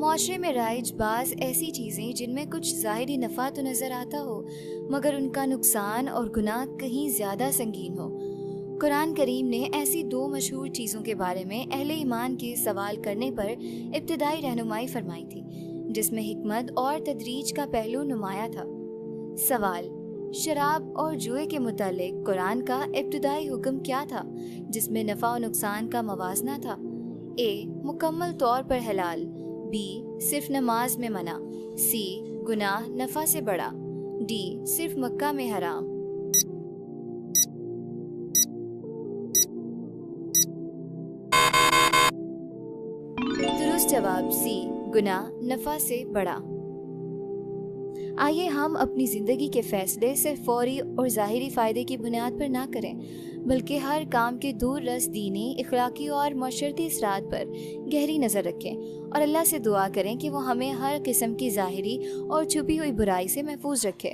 معاشرے میں رائج بعض ایسی چیزیں جن میں کچھ ظاہری نفع تو نظر آتا ہو مگر ان کا نقصان اور گناہ کہیں زیادہ سنگین ہو۔ قرآن کریم نے ایسی 2 مشہور چیزوں کے بارے میں اہل ایمان کے سوال کرنے پر ابتدائی رہنمائی فرمائی تھی، جس میں حکمت اور تدریج کا پہلو نمایاں تھا۔ سوال: شراب اور جوئے کے متعلق قرآن کا ابتدائی حکم کیا تھا جس میں نفع و نقصان کا موازنہ تھا؟ اے مکمل طور پر حلال، بی صرف نماز میں منع، سی گناہ نفع سے بڑا، ڈی صرف مکہ میں حرام۔ درست جواب سی گناہ نفع سے بڑا۔ آئیے ہم اپنی زندگی کے فیصلے صرف فوری اور ظاہری فائدے کی بنیاد پر نہ کریں، بلکہ ہر کام کے دور رس دینی، اخلاقی اور معاشرتی اثرات پر گہری نظر رکھیں اور اللہ سے دعا کریں کہ وہ ہمیں ہر قسم کی ظاہری اور چھپی ہوئی برائی سے محفوظ رکھے۔